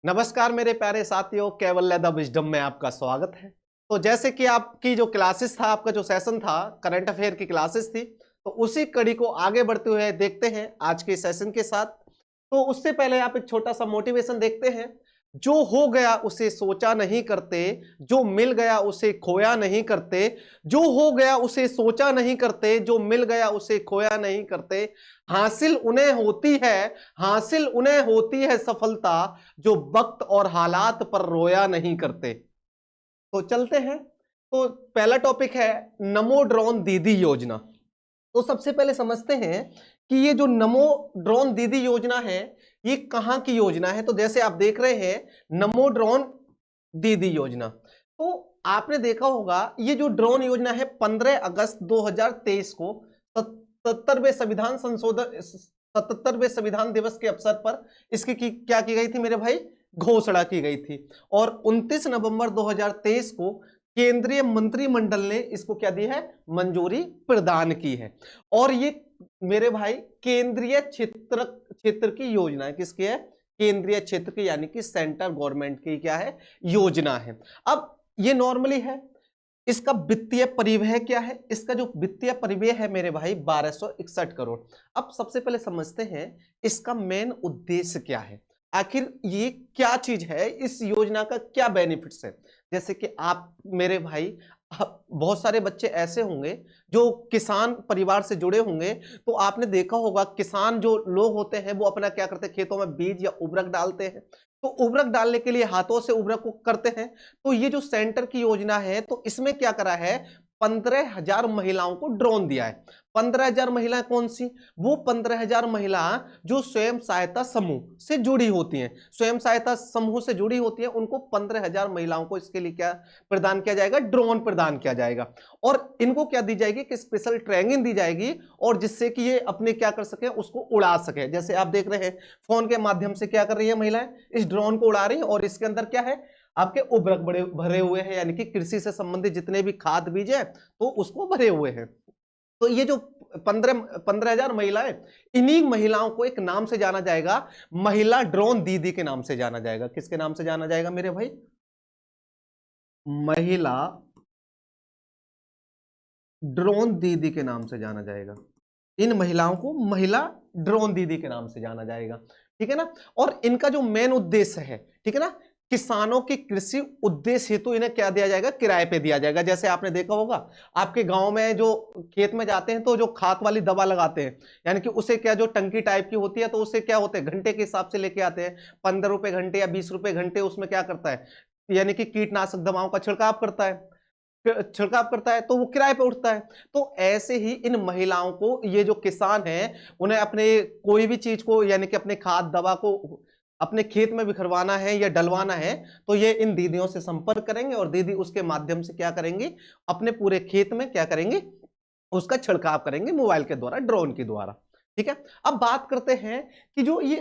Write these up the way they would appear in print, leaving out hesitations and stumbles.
नमस्कार मेरे प्यारे साथियों, कैवल्य द विजडम में आपका स्वागत है। तो जैसे कि आपकी जो क्लासेस था, आपका जो सेशन था, करंट अफेयर की क्लासेस थी, तो उसी कड़ी को आगे बढ़ते हुए देखते हैं आज के सेशन के साथ। तो उससे पहले आप एक छोटा सा मोटिवेशन देखते हैं। जो हो गया उसे सोचा नहीं करते, जो मिल गया उसे खोया नहीं करते। जो हो गया उसे सोचा नहीं करते, जो मिल गया उसे खोया नहीं करते। हासिल उन्हें होती है, हासिल उन्हें होती है सफलता, जो वक्त और हालात पर रोया नहीं करते। तो चलते हैं। तो पहला टॉपिक है नमो ड्रोन दीदी योजना। तो सबसे पहले समझते हैं कि ये जो नमो ड्रोन दीदी योजना है, ये कहां की योजना है। तो जैसे आप देख रहे हैं नमो ड्रोन दीदी योजना, तो आपने देखा होगा ये जो ड्रोन योजना है 15 अगस्त 2023 को 77वें संविधान संशोधन 77वें संविधान दिवस के अवसर पर इसकी क्या की गई थी मेरे भाई, घोषणा की गई थी। और 29 नवंबर 2023 को केंद्रीय मंत्रिमंडल ने इसको क्या दी है, मंजूरी प्रदान की है। और ये मेरे भाई केंद्रीय क्षेत्र की योजना है। किसकी है? केंद्रीय क्षेत्र की, यानी कि सेंट्रल गवर्नमेंट की क्या है, योजना है। अब ये नॉर्मली है। इसका वित्तीय परिव्यय क्या है? इसका जो वित्तीय परिव्यय है मेरे भाई 1261 करोड़। अब सबसे पहले समझते हैं इसका मेन उद्देश्य क्या है, आखिर ये क्या चीज है, इस योजना का क्या बेनिफिट्स है। जैसे कि आप मेरे भाई, बहुत सारे बच्चे ऐसे होंगे जो किसान परिवार से जुड़े होंगे, तो आपने देखा होगा किसान जो लोग होते हैं वो अपना क्या करते हैं, खेतों में बीज या उर्वरक डालते हैं। तो उर्वरक डालने के लिए हाथों से उर्वरक को करते हैं। तो ये जो सेंटर की योजना है, तो इसमें क्या करा है, 15,000 महिलाओं को ड्रोन दिया है। 15,000 महिलाएं कौन सी? वो 15,000 महिला जो स्वयं सहायता समूह से जुड़ी होती हैं, स्वयं सहायता समूह से जुड़ी होती हैं, उनको 15,000 महिलाओं को इसके लिए क्या प्रदान किया जाएगा, ड्रोन प्रदान किया जाएगा। और इनको क्या दी जाएगी कि स्पेशल ट्रेनिंग दी जाएगी, और जिससे कि ये अपने क्या कर सके, उसको उड़ा सके। जैसे आप देख रहे हैं फोन के माध्यम से क्या कर रही है महिलाएं, इस ड्रोन को उड़ा रही है, और इसके अंदर क्या है, आपके उर्वरक बड़े भरे हुए हैं, यानी कि कृषि से संबंधित जितने भी खाद बीज है तो उसको भरे हुए हैं। तो ये जो 15,000 महिलाएं, इन्हीं महिलाओं को एक नाम से जाना जाएगा, महिला ड्रोन दीदी के नाम से जाना जाएगा। किसके नाम से जाना जाएगा मेरे भाई? महिला ड्रोन दीदी के नाम से जाना जाएगा। इन महिलाओं को महिला ड्रोन दीदी के नाम से जाना जाएगा, ठीक है ना। और इनका जो मेन उद्देश्य है, ठीक है ना, किसानों की कृषि उद्देश्य हेतु इन्हें क्या दिया जाएगा, किराए पे दिया जाएगा। जैसे आपने देखा होगा आपके गांव में जो खेत में जाते हैं तो जो खाद वाली दवा लगाते हैं, यानी कि उसे क्या, जो टंकी टाइप की होती है, तो उसे क्या होते हैं, घंटे के हिसाब से लेके आते हैं। 15 रुपए घंटे या 20 रुपए घंटे उसमें क्या करता है, यानी कि कीटनाशक दवाओं का छिड़काव करता है, तो वो किराए पे उठता है। तो ऐसे ही इन महिलाओं को, ये जो किसान हैं, उन्हें अपने कोई भी चीज को, यानी कि अपने खाद दवा को अपने खेत में बिखरवाना है या डलवाना है, तो ये इन दीदियों से संपर्क करेंगे, और दीदी उसके माध्यम से क्या करेंगे, अपने पूरे खेत में क्या करेंगे, उसका छिड़काव करेंगे मोबाइल के द्वारा, ड्रोन के द्वारा। ठीक है। अब बात करते हैं कि जो ये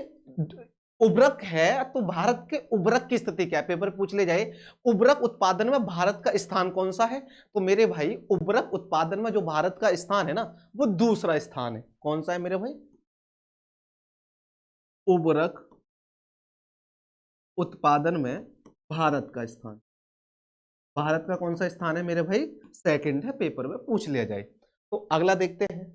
उर्वरक है, तो भारत के उर्वरक की स्थिति क्या है, पेपर पूछ ले जाए, उर्वरक उत्पादन में भारत का स्थान कौन सा है। तो मेरे भाई उर्वरक उत्पादन में जो भारत का स्थान है ना, वो दूसरा स्थान है। कौन सा है मेरे भाई? उर्वरक उत्पादन में भारत का स्थान, भारत का कौन सा स्थान है मेरे भाई? सेकंड है, पेपर में पूछ लिया जाए। तो अगला देखते हैं।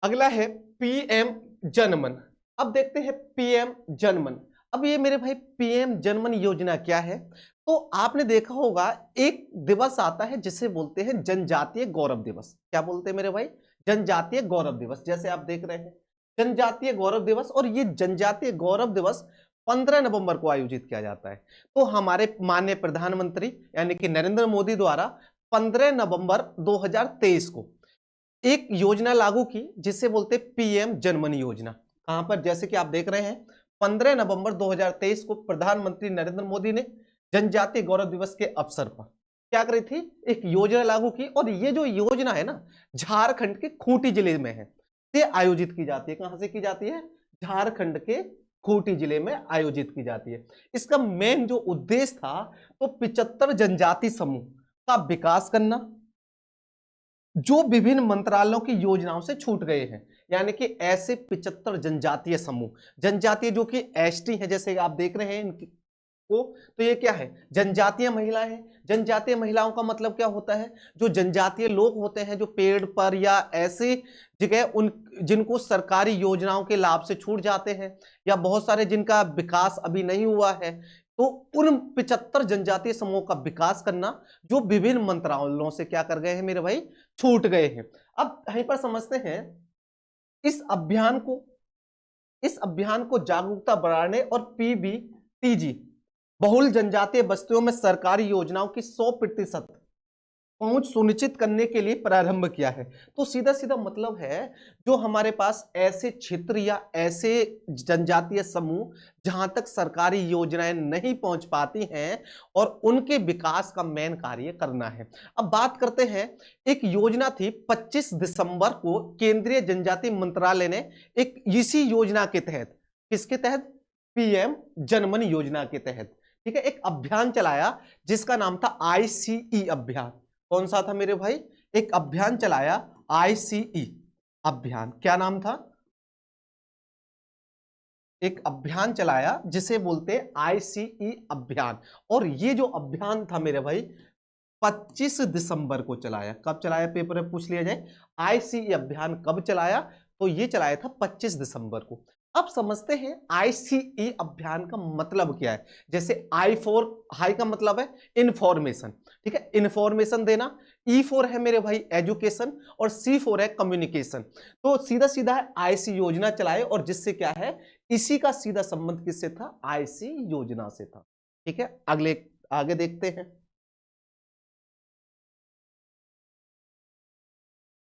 अगला है पीएम जनमन। अब देखते हैं पीएम जनमन। अब ये मेरे भाई पीएम जनमन योजना क्या है? तो आपने देखा होगा एक दिवस आता है जिसे बोलते हैं जनजातीय गौरव दिवस। क्या बोलते हैं मेरे भाई? जनजातीय गौरव दिवस। जैसे आप देख रहे हैं जनजातीय गौरव दिवस, और ये जनजातीय गौरव दिवस 15 नवंबर को आयोजित किया जाता है। तो हमारे माननीय प्रधानमंत्री यानी कि नरेंद्र मोदी द्वारा 15 नवंबर 2023 को एक योजना लागू की जिसे बोलते पीएम जनमन योजना। कहां पर? जैसे कि आप देख रहे हैं 15 नवंबर 2023 को प्रधानमंत्री नरेंद्र मोदी ने जनजातीय गौरव दिवस के अवसर पर क्या करी थी, एक योजना लागू की। और ये जो योजना है ना, झारखंड के खूंटी जिले में है, ये आयोजित की जाती है। कहां से की जाती है? झारखंड के खूंटी जिले में आयोजित की जाती है। इसका मेन जो उद्देश्य था, तो 75 जनजाति समूह का विकास करना, जो विभिन्न मंत्रालयों की योजनाओं से छूट गए हैं, यानी कि ऐसे 75 जनजातीय समूह, जनजातीय जो कि एसटी है, जैसे आप देख रहे हैं इनकी को, तो ये क्या है, जनजातीय महिलाएं हैं। जनजातीय महिलाओं का मतलब क्या होता है, जो जनजातीय लोग होते हैं जो पेड़ पर या ऐसी जगह उन जिनको सरकारी योजनाओं के लाभ से छूट जाते हैं, या बहुत सारे जिनका विकास अभी नहीं हुआ है, तो उन 75 जनजातीय समूहों का विकास करना जो विभिन्न मंत्रालयों से क्या कर गए हैं मेरे भाई, छूट गए हैं। अब यहीं पर समझते हैं इस अभियान को, जागरूकता बढ़ाने और पीबीटीजी बहुल जनजातीय बस्तियों में सरकारी योजनाओं की 100% पहुंच सुनिश्चित करने के लिए प्रारंभ किया है। तो सीधा सीधा मतलब है, जो हमारे पास ऐसे क्षेत्र या ऐसे जनजातीय समूह जहां तक सरकारी योजनाएं नहीं पहुंच पाती हैं, और उनके विकास का मेन कार्य करना है। अब बात करते हैं, एक योजना थी 25 दिसंबर को केंद्रीय जनजातीय मंत्रालय ने एक इसी योजना के तहत, किसके तहत, पीएम जनमन योजना के तहत, ठीक है, एक अभियान चलाया जिसका नाम था आईसीई अभियान। कौन सा था मेरे भाई, एक अभियान चलाया आईसीई अभियान। क्या नाम था, एक अभियान चलाया जिसे बोलते हैं आईसीई अभियान। और ये जो अभियान था मेरे भाई 25 दिसंबर को चलाया। कब चलाया, पेपर में पूछ लिया जाए, आईसीई अभियान कब चलाया, तो ये चलाया था 25 दिसंबर को। अब समझते हैं आईसीई अभियान का मतलब क्या है। जैसे आई फॉर हाई का मतलब है इंफॉर्मेशन, ठीक है, इंफॉर्मेशन देना। ई फॉर है मेरे भाई एजुकेशन, और सी फॉर है कम्युनिकेशन। तो सीधा सीधा है आईसी योजना चलाए, और जिससे क्या है, इसी का सीधा संबंध किससे था, आईसी योजना से था। ठीक है, अगले आगे देखते हैं।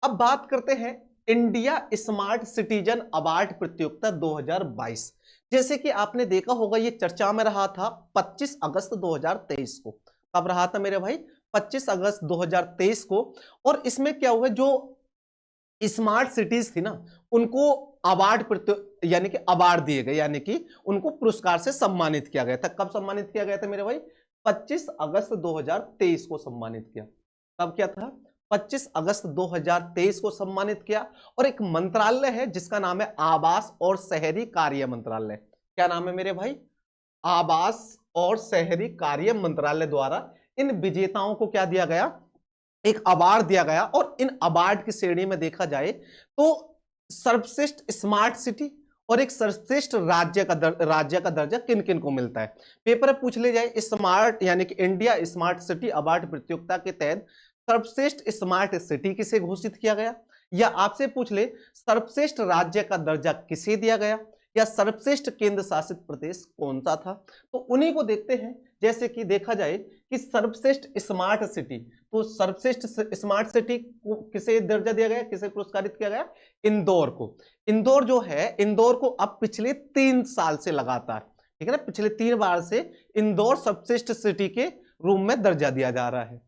अब बात करते हैं इंडिया स्मार्ट सिटीजन अवार्ड प्रतियोगिता 2022। जैसे कि आपने देखा होगा, ये चर्चा में रहा था 25 अगस्त 2023 को। कब रहा था मेरे भाई, 25 अगस्त 2023 को। और इसमें क्या हुआ, जो स्मार्ट सिटीज थी ना, उनको अवार्ड यानी कि अवार्ड दिए गए, यानी कि उनको पुरस्कार से सम्मानित किया गया था। कब सम्मानित किया गया था मेरे भाई, 25 अगस्त 2023 को सम्मानित किया। कब क्या था, 25 अगस्त 2023 को सम्मानित किया। और एक मंत्रालय है जिसका नाम है आवास और शहरी कार्य मंत्रालय। क्या नाम है मेरे भाई, आवास और शहरी कार्य मंत्रालय द्वारा इन विजेताओं को क्या दिया गया, एक अवार्ड दिया गया। और इन अवार्ड की श्रेणी में देखा जाए तो सर्वश्रेष्ठ स्मार्ट सिटी और एक सर्वश्रेष्ठ राज्य का दर्जा किन किन को मिलता है। पेपर में पूछ ले जाए, स्मार्ट यानी कि इंडिया स्मार्ट सिटी अवार्ड प्रतियोगिता के तहत सर्वश्रेष्ठ स्मार्ट सिटी किसे घोषित किया गया, या आपसे पूछ ले सर्वश्रेष्ठ राज्य का दर्जा किसे दिया गया, या सर्वश्रेष्ठ केंद्र शासित प्रदेश कौन सा था। तो उन्हीं को देखते हैं। जैसे कि देखा जाए कि सर्वश्रेष्ठ स्मार्ट सिटी, तो सर्वश्रेष्ठ स्मार्ट सिटी को किसे दर्जा दिया गया, किसे पुरस्कारित किया गया, इंदौर को। इंदौर जो है, इंदौर को अब पिछले 3 साल से लगातार, ठीक है ना, पिछले 3 बार से इंदौर सर्वश्रेष्ठ सिटी के रूप में दर्जा दिया जा रहा है,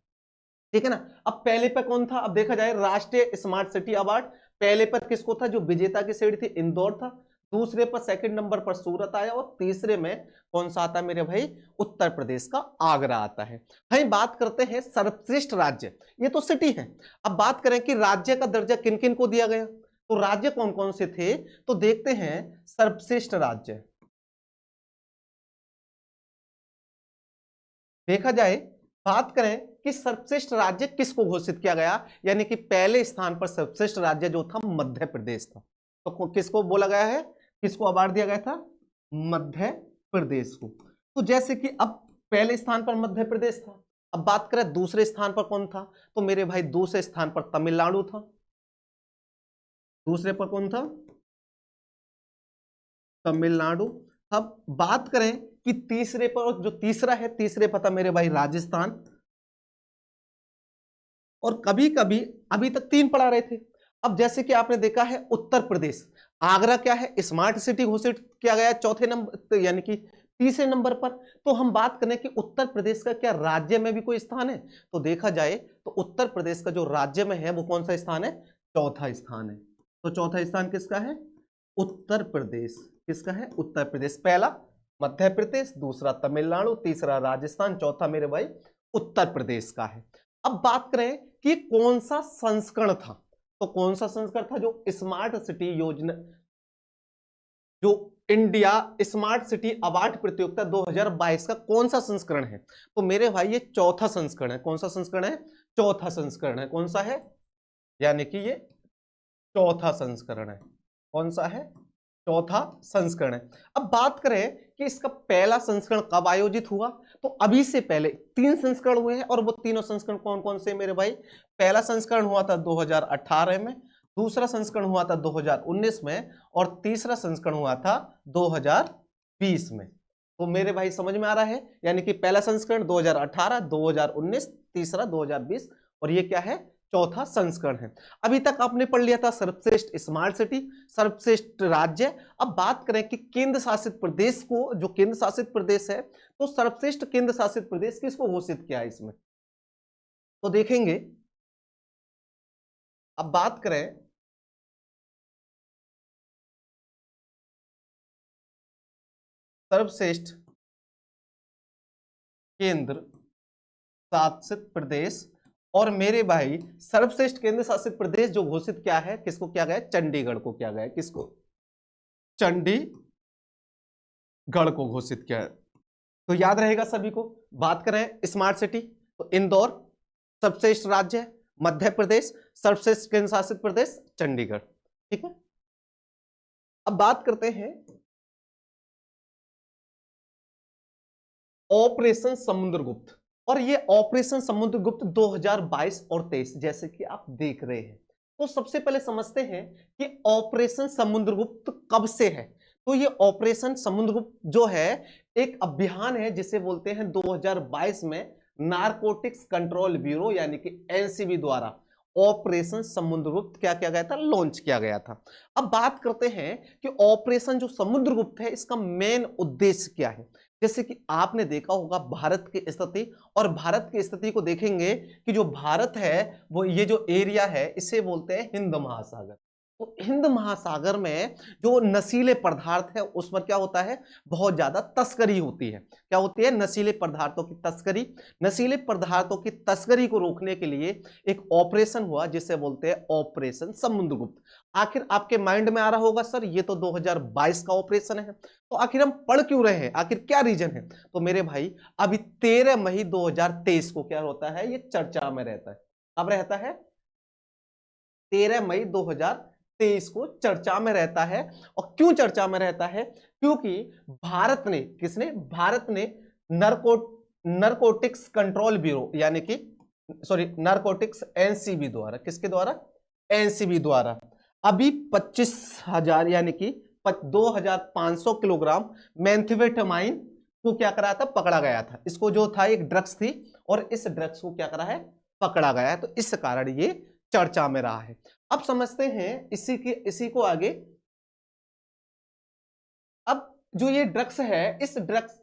ठीक है ना। अब पहले पर कौन था, अब देखा जाए राष्ट्रीय स्मार्ट सिटी अवार्ड पहले पर किसको था, जो विजेता की श्रेणी थी इंदौर था। दूसरे पर सेकंड नंबर पर सूरत आया, और तीसरे में कौन सा आता है मेरे भाई, उत्तर प्रदेश का आगरा आता है। हम बात करते हैं सर्वश्रेष्ठ राज्य, ये तो सिटी है। अब बात करें कि राज्य का दर्जा किन किन को दिया गया, तो राज्य कौन कौन से थे, तो देखते हैं सर्वश्रेष्ठ राज्य। देखा जाए, बात करें कि सर्वश्रेष्ठ राज्य किसको घोषित किया गया, यानी कि पहले स्थान पर सर्वश्रेष्ठ राज्य जो था मध्य प्रदेश था। तो किसको बोला गया है, किसको अवार्ड दिया गया था, मध्य प्रदेश को। तो जैसे कि अब पहले स्थान पर मध्य प्रदेश था। अब बात करें दूसरे स्थान पर कौन था, तो मेरे भाई दूसरे स्थान पर तमिलनाडु था। दूसरे पर कौन था, तमिलनाडु। अब बात करें कि तीसरे पर, जो तीसरा है, तीसरे पर था मेरे भाई राजस्थान। और कभी कभी अभी तक 3 पढ़ा रहे थे। अब जैसे कि आपने देखा है उत्तर प्रदेश, आगरा क्या है, स्मार्ट सिटी घोषित किया गया चौथे नंबर यानी कि तीसरे नंबर पर। तो हम बात करें कि उत्तर प्रदेश का क्या राज्य में भी कोई स्थान है, तो देखा जाए तो उत्तर प्रदेश का जो राज्य में है वो कौन सा स्थान है, चौथा स्थान है। तो चौथा स्थान किसका है, उत्तर प्रदेश। किसका है, उत्तर प्रदेश। पहला मध्य प्रदेश, दूसरा तमिलनाडु, तीसरा राजस्थान, चौथा मेरे भाई उत्तर प्रदेश का है। अब बात करें कि कौन सा संस्करण था, तो कौन सा संस्करण था? जो स्मार्ट सिटी योजना, जो इंडिया स्मार्ट सिटी अवार्ड प्रतियोगिता 2022 का कौन सा संस्करण है? तो मेरे भाई ये चौथा संस्करण है। कौन सा संस्करण है? चौथा संस्करण है। कौन सा है? यानी कि ये चौथा संस्करण है। कौन सा है? चौथा संस्करण है। अब बात करें कि इसका पहला संस्करण कब आयोजित हुआ, तो अभी से पहले 3 संस्करण हुए हैं, और वो तीनों संस्करण कौन कौन से मेरे भाई? पहला संस्करण हुआ था 2018 में, दूसरा संस्करण हुआ था 2019 में, और तीसरा संस्करण हुआ था 2020 में। तो मेरे भाई समझ में आ रहा है? यानी कि पहला संस्करण 2018, 2019, तीसरा 2020, और ये क्या है? चौथा संस्करण है। अभी तक आपने पढ़ लिया था सर्वश्रेष्ठ स्मार्ट सिटी, सर्वश्रेष्ठ राज्य। अब बात करें कि केंद्र शासित प्रदेश को, जो केंद्र शासित प्रदेश है, तो सर्वश्रेष्ठ केंद्र शासित प्रदेश किसको घोषित किया है इसमें? तो देखेंगे, अब बात करें सर्वश्रेष्ठ केंद्र शासित प्रदेश, और मेरे भाई सर्वश्रेष्ठ केंद्र शासित प्रदेश जो घोषित किया है, किसको किया गया? चंडीगढ़ को किया गया। किसको? चंडीगढ़ को घोषित किया है। तो याद रहेगा सभी को। बात करें स्मार्ट सिटी, तो इंदौर सर्वश्रेष्ठ राज्य है, मध्य प्रदेश सर्वश्रेष्ठ केंद्र शासित प्रदेश चंडीगढ़। ठीक है। अब बात करते हैं ऑपरेशन समुद्रगुप्त, और ये ऑपरेशन समुद्रगुप्त 2022 और 23 जैसे कि आप देख रहे हैं। तो सबसे पहले समझते हैं कि ऑपरेशन समुद्रगुप्त कब से है। तो ये ऑपरेशन समुद्रगुप्त जो है एक अभियान है जिसे बोलते हैं 2022 में नारकोटिक्स कंट्रोल ब्यूरो यानी कि एनसीबी द्वारा ऑपरेशन समुद्रगुप्त क्या किया गया था? लॉन्च किया गया था। अब बात करते हैं कि ऑपरेशन जो समुद्रगुप्त है इसका मेन उद्देश्य क्या है। जैसे कि आपने देखा होगा भारत की स्थिति, और भारत की स्थिति को देखेंगे कि जो भारत है वो ये जो एरिया है इसे बोलते हैं हिंद महासागर। तो हिंद महासागर में जो नशीले पदार्थ है उस पर क्या होता है? बहुत ज्यादा तस्करी होती है। क्या होती है? नशीले पदार्थों की तस्करी। नशीले पदार्थों की तस्करी को रोकने के लिए एक ऑपरेशन हुआ जिसे बोलते हैं ऑपरेशन समुद्रगुप्त। आखिर आपके माइंड में आ रहा होगा सर ये तो 2022 का ऑपरेशन है, तो आखिर हम पढ़ क्यों रहे हैं? आखिर क्या रीजन है? तो मेरे भाई अभी 13 मई 2023 को क्या होता है? ये चर्चा में रहता है। अब रहता है 13 मई 2023 को चर्चा में रहता है। और क्यों चर्चा में रहता है? क्योंकि भारत ने, किसने? भारत ने नरकोटिक्स कंट्रोल ब्यूरो यानी कि नारकोटिक्स एनसीबी द्वारा, किसके द्वारा? एनसीबी द्वारा अभी 25,000 यानी कि 2,500 किलोग्राम मेन्थिवेटामाइन को क्या करा था? पकड़ा गया था। इसको जो था एक ड्रग्स थी, और इस ड्रग्स को क्या करा है? पकड़ा गया है। तो इस कारण ये चर्चा में रहा है। अब समझते हैं इसी को आगे। अब जो ये ड्रग्स है, इस ड्रग्स,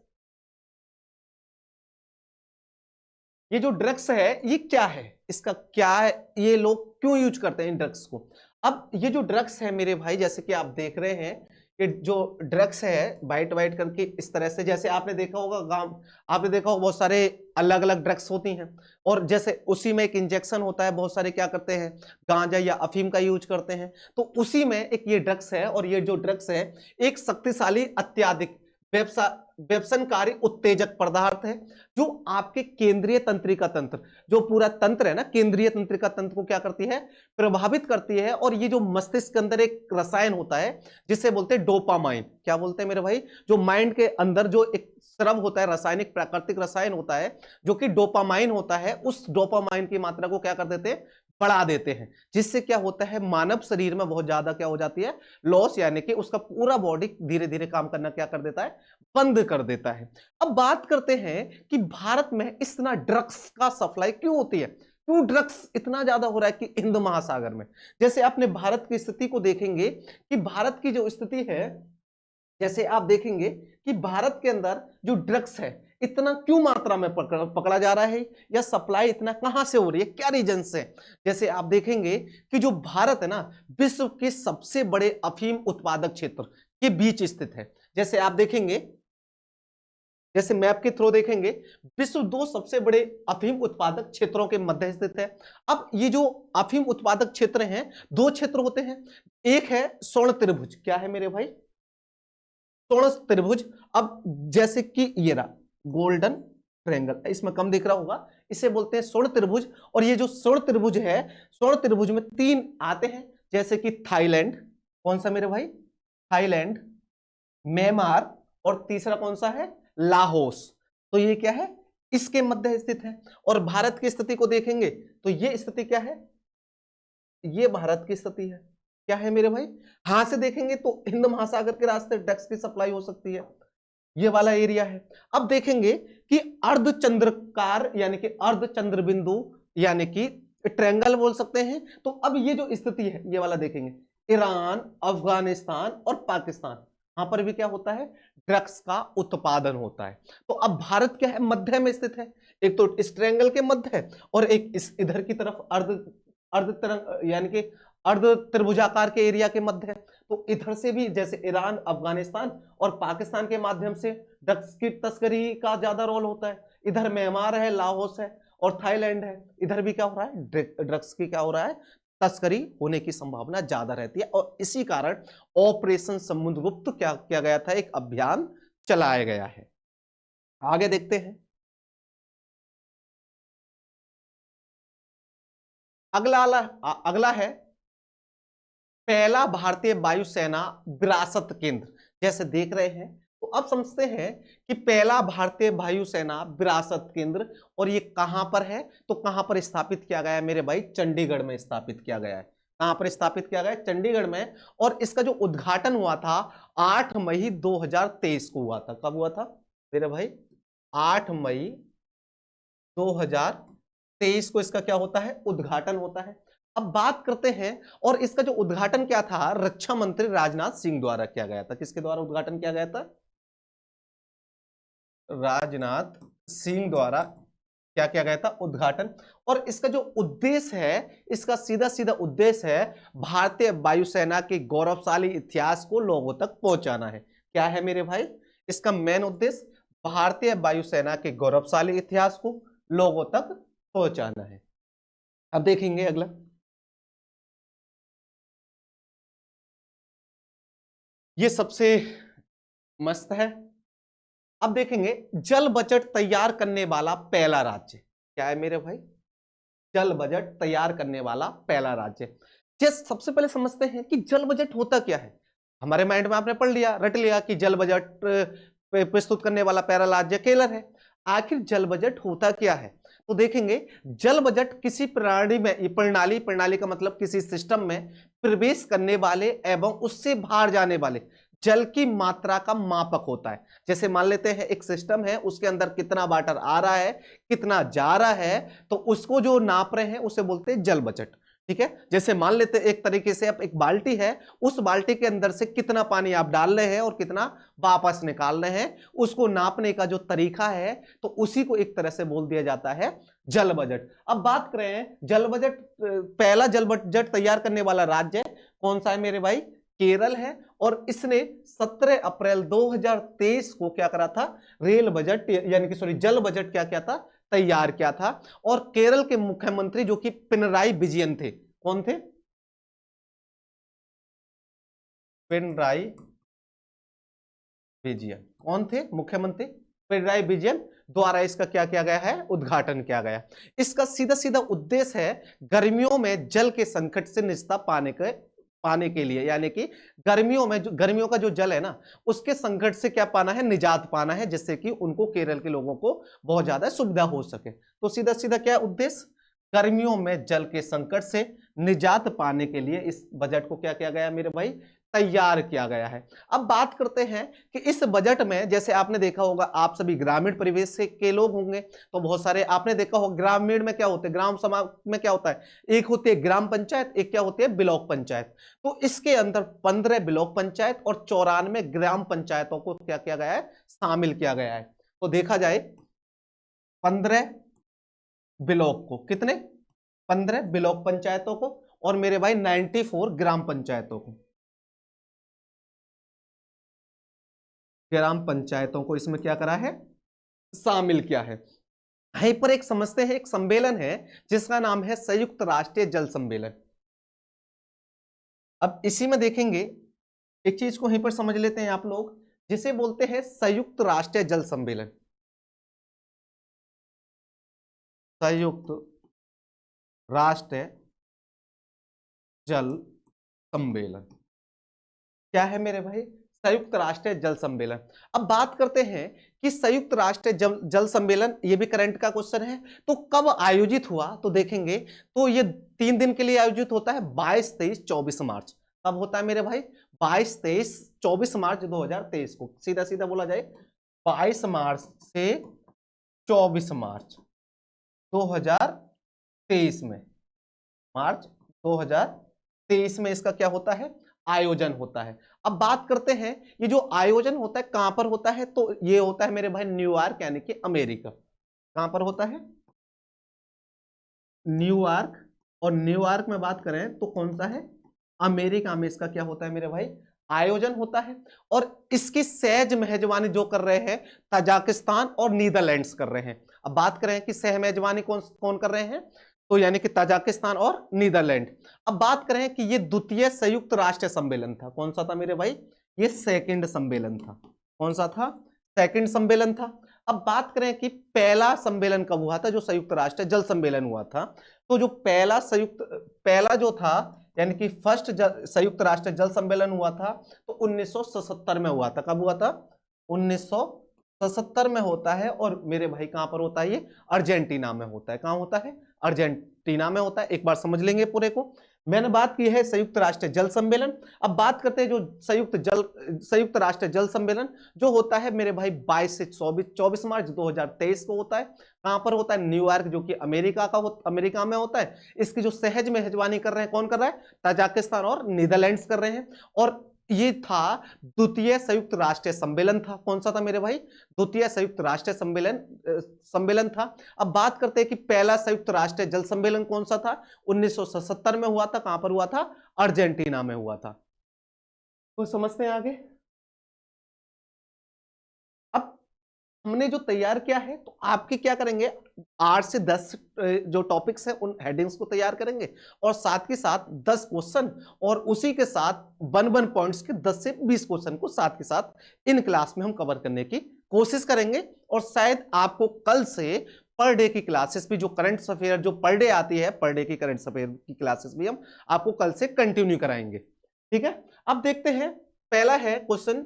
ये जो ड्रग्स है ये क्या है? इसका क्या है? ये लोग क्यों यूज करते हैं इन ड्रग्स को? अब ये जो ड्रग्स है मेरे भाई, जैसे कि आप देख रहे हैं कि जो ड्रग्स है वाइट वाइट करके इस तरह से, जैसे आपने देखा होगा गांव, आपने देखा होगा बहुत सारे अलग अलग ड्रग्स होती हैं, और जैसे उसी में एक इंजेक्शन होता है, बहुत सारे क्या करते हैं गांजा या अफीम का यूज करते हैं। तो उसी में एक ये ड्रग्स है, और ये जो ड्रग्स है एक शक्तिशाली अत्यधिक व्यसनकारी उत्तेजक पदार्थ है जो आपके केंद्रीय तंत्रिका तंत्र, जो पूरा तंत्र है ना, केंद्रीय तंत्रिका तंत्र को क्या करती है? प्रभावित करती है। और ये जो मस्तिष्क के अंदर एक रसायन होता है जिसे बोलते हैं डोपामाइन। क्या बोलते हैं मेरे भाई? जो माइंड के अंदर जो एक स्राव होता है, रासायनिक प्राकृतिक रसायन होता है जो कि डोपामाइन होता है, उस डोपामाइन की मात्रा को क्या कर देते हैं? बढ़ा देते हैं। जिससे क्या होता है? मानव शरीर में बहुत ज्यादा क्या हो जाती है? लॉस, यानी कि उसका पूरा बॉडी धीरे धीरे काम करना क्या कर देता है? बंद कर देता है। अब बात करते हैं कि भारत में इतना ड्रग्स का सप्लाई क्यों होती है? क्यों ड्रग्स इतना ज्यादा हो रहा है कि हिंद महासागर में? जैसे आपने भारत की स्थिति को देखेंगे कि भारत की जो स्थिति है, जैसे आप देखेंगे कि भारत के अंदर जो ड्रग्स है इतना क्यों मात्रा में पकड़ा जा रहा है, या सप्लाई इतना कहां से हो रही है, क्या रीजन से? जैसे आप देखेंगे कि जो भारत है ना, विश्व के सबसे बड़े अफीम उत्पादक क्षेत्र के बीच स्थित है। जैसे आप देखेंगे जैसे मैप के थ्रू देखेंगे, विश्व 2 सबसे बड़े अफीम उत्पादक क्षेत्रों के मध्य स्थित है। अब ये जो अफीम उत्पादक क्षेत्र हैं, 2 क्षेत्र होते हैं। एक है स्वर्ण त्रिभुज, क्या है मेरे भाई? स्वर्ण त्रिभुज। अब जैसे कि ये रहा गोल्डन ट्रायंगल, इसमें कम दिख रहा होगा, इसे बोलते हैं स्वर्ण त्रिभुज। और ये जो स्वर्ण त्रिभुज है, स्वर्ण त्रिभुज में 3 आते हैं, जैसे कि थाईलैंड, कौन सा मेरे भाई? थाईलैंड, म्यांमार, और तीसरा कौन सा है? लाओस। तो ये क्या है? इसके मध्य स्थित है। और भारत की स्थिति को देखेंगे तो ये स्थिति क्या है? ये भारत की स्थिति है। क्या है मेरे भाई? हां से देखेंगे तो हिंद महासागर के रास्ते ड्रग्स की सप्लाई हो सकती है, ये वाला एरिया है। अब देखेंगे कि अर्धचंद्राकार यानी कि अर्धचंद्र बिंदु यानी कि ट्रायंगल बोल सकते हैं। तो अब ये जो स्थिति है, ये वाला देखेंगे, ईरान, अफगानिस्तान और पाकिस्तान, यहां पर भी क्या होता है? ड्रग्स का उत्पादन होता है। तो अब भारत क्या है? मध्य में स्थित है। एक तो इस ट्रायंगल के मध्य है और एक इस इधर की तरफ अर्ध यानी कि अर्ध त्रिभुजाकार के एरिया के मध्य है। तो इधर से भी जैसे ईरान, अफगानिस्तान और पाकिस्तान के माध्यम से ड्रग्स की तस्करी का ज्यादा रोल होता है। इधर म्यांमार है, लाओस है और थाईलैंड है, इधर भी क्या हो रहा है? ड्रग्स की क्या हो रहा है? तस्करी होने की संभावना ज्यादा रहती है। और इसी कारण ऑपरेशन समुद्रगुप्त क्या किया गया था? एक अभियान चलाया गया है। आगे देखते हैं। अगला है पहला भारतीय वायुसेना विरासत केंद्र। जैसे देख रहे हैं तो अब समझते हैं कि पहला भारतीय वायुसेना विरासत केंद्र, और ये कहां पर है? तो कहां पर स्थापित किया गया है मेरे भाई? चंडीगढ़ में स्थापित किया गया है। कहां पर स्थापित किया गया है? चंडीगढ़ में। और इसका जो उद्घाटन हुआ था 8 मई 2023 को हुआ था। कब हुआ था मेरे भाई? 8 मई 2023 को इसका क्या होता है? उद्घाटन होता है। अब बात करते हैं, और इसका जो उद्घाटन क्या था? रक्षा मंत्री राजनाथ सिंह द्वारा किया गया था। किसके द्वारा उद्घाटन किया गया था? राजनाथ सिंह द्वारा क्या किया गया था? उद्घाटन। और इसका जो उद्देश्य है, इसका सीधा सीधा उद्देश्य है भारतीय वायुसेना के गौरवशाली इतिहास को लोगों तक पहुंचाना है। क्या है मेरे भाई इसका मेन उद्देश्य? भारतीय वायुसेना के गौरवशाली इतिहास को लोगों तक पहुंचाना है। अब देखेंगे अगला। ये सबसे मस्त है। अब देखेंगे जल बजट तैयार करने वाला पहला राज्य क्या है मेरे भाई? जल बजट तैयार करने वाला पहला राज्य। जैसे सबसे पहले समझते हैं कि जल बजट होता क्या है। हमारे माइंड में आपने पढ़ लिया, रट लिया कि जल बजट प्रस्तुत करने वाला पहला राज्य केरल है। आखिर जल बजट होता क्या है? तो देखेंगे जल बजट किसी प्रणाली का मतलब किसी सिस्टम में प्रवेश करने वाले एवं उससे बाहर जाने वाले जल की मात्रा का मापक होता है। जैसे मान लेते हैं एक सिस्टम है, उसके अंदर कितना वाटर आ रहा है, कितना जा रहा है, तो उसको जो नाप रहे हैं उसे बोलते हैं जल बजट। ठीक है, जैसे मान लेते हैं एक तरीके से आप एक बाल्टी है, उस बाल्टी के अंदर से कितना पानी आप डाल रहे हैं और कितना वापस निकाल रहे हैं, उसको नापने का जो तरीका है, तो उसी को एक तरह से बोल दिया जाता है जल बजट। अब बात करें जल बजट, पहला जल बजट तैयार करने वाला राज्य कौन सा है मेरे भाई? केरल है। और इसने 17 अप्रैल 2023 को क्या करा था? रेल बजट यानी कि सॉरी जल बजट क्या था? तैयार किया था। और केरल के मुख्यमंत्री जो कि पिनराई विजयन थे, कौन थे? पिनराई विजयन कौन थे? मुख्यमंत्री पिनराई विजयन द्वारा इसका क्या किया गया है? उद्घाटन किया गया। इसका सीधा सीधा उद्देश्य है गर्मियों में जल के संकट से निस्तार पाने के लिए, यानी कि गर्मियों का जो जल है ना, उसके संकट से क्या पाना है? निजात पाना है, जिससे कि उनको, केरल के लोगों को बहुत ज्यादा सुविधा हो सके। तो सीधा सीधा क्या उद्देश्य? गर्मियों में जल के संकट से निजात पाने के लिए इस बजट को क्या किया गया मेरे भाई? तैयार किया गया है। अब बात करते हैं कि इस बजट में, जैसे आपने देखा होगा, आप सभी ग्रामीण परिवेश से के लोग होंगे, तो बहुत सारे आपने देखा होगा ग्रामीण में क्या होते हैं, ग्राम समाज में क्या होता है, एक होती है ग्राम पंचायत, एक क्या होती है? ब्लॉक पंचायत। तो इसके अंदर 15 ब्लॉक पंचायत और 94 ग्राम पंचायतों को क्या किया गया है? शामिल किया गया है। तो देखा जाए 15 ब्लॉक को, कितने? 15 ब्लॉक पंचायतों को, और मेरे भाई 94 ग्राम पंचायतों को, ग्राम पंचायतों को इसमें क्या करा है? शामिल किया है। यहीं पर एक समझते हैं, एक सम्मेलन है जिसका नाम है संयुक्त राष्ट्रीय जल सम्मेलन। अब इसी में देखेंगे एक चीज को यहीं पर समझ लेते हैं आप लोग, जिसे बोलते हैं संयुक्त राष्ट्रीय जल सम्मेलन। संयुक्त राष्ट्रीय जल सम्मेलन क्या है मेरे भाई? संयुक्त राष्ट्रीय जल सम्मेलन। अब बात करते हैं कि संयुक्त राष्ट्रीय जल सम्मेलन, ये भी करंट का क्वेश्चन है, तो कब आयोजित हुआ? तो देखेंगे तो ये 3 दिन के लिए आयोजित होता है, 22, 23, 24 मार्च। कब होता है मेरे भाई? 22, 23, 24 मार्च 2023 को। सीधा सीधा बोला जाए 22 मार्च से 24 मार्च 2023 में, मार्च 2023 में इसका क्या होता है? आयोजन होता है। अब बात करते हैं ये जो आयोजन होता है कहां पर होता है? तो ये होता है मेरे भाई न्यूयॉर्क, यानी कि अमेरिका। कहां पर होता है? न्यूयॉर्क। और न्यूयॉर्क में बात करें तो कौन सा है? अमेरिका में इसका क्या होता है मेरे भाई? आयोजन होता है। और इसकी सहज मेजबानी जो कर रहे हैं तजाकिस्तान और नीदरलैंड्स कर रहे हैं। अब बात करें कि सह मेजबानी कौन कौन कर रहे हैं, तो यानी कि तजाकिस्तान और नीदरलैंड। अब बात करें कि ये द्वितीय संयुक्त राष्ट्र सम्मेलन था। कौन सा था मेरे भाई? ये सेकंड सम्मेलन था। कौन सा था? सेकंड सम्मेलन था। अब बात करें कि पहला सम्मेलन कब हुआ था, जो संयुक्त राष्ट्र जल सम्मेलन हुआ था? तो जो पहला जो था, यानी कि फर्स्ट संयुक्त राष्ट्र जल सम्मेलन हुआ था, तो 1977 में हुआ था। कब हुआ था? 1977 में होता है। और मेरे भाई कहां पर होता है? ये अर्जेंटीना में होता है। कहां होता है? अर्जेंटीना में होता है। एक बार समझ लेंगे पूरे को। मैंने बात की है संयुक्त राष्ट्र जल सम्मेलन। अब बात करते हैं जो संयुक्त राष्ट्र जल सम्मेलन जो होता है मेरे भाई 22 से 24 मार्च 2023 को होता है। कहां पर होता है? न्यूयॉर्क, जो कि अमेरिका में होता है। इसकी जो सहज मेजबानी कर रहे हैं, कौन कर रहा है? तजाकिस्तान और नीदरलैंड्स कर रहे हैं। और ये था द्वितीय संयुक्त राष्ट्रीय सम्मेलन था। कौन सा था मेरे भाई? द्वितीय संयुक्त राष्ट्रीय सम्मेलन था। अब बात करते हैं कि पहला संयुक्त राष्ट्रीय जल सम्मेलन कौन सा था? 1977 में हुआ था। कहां पर हुआ था? अर्जेंटीना में हुआ था। तो समझते हैं आगे। अब हमने जो तैयार किया है, तो आपके क्या करेंगे, 8 से 10 जो टॉपिक्स हैं उन हेडिंग्स को तैयार करेंगे, और साथ के साथ 10 क्वेश्चन, और उसी के साथ 1 पॉइंट्स के 10 से 20 क्वेश्चन को साथ के साथ इन क्लास में हम कवर करने की कोशिश करेंगे। और शायद आपको कल से पर डे की क्लासेस भी, जो करंट अफेयर जो पर डे आती है, पर डे की करंट अफेयर की क्लासेस भी हम आपको कल से कंटिन्यू कराएंगे। ठीक है, अब देखते हैं। पहला है क्वेश्चन,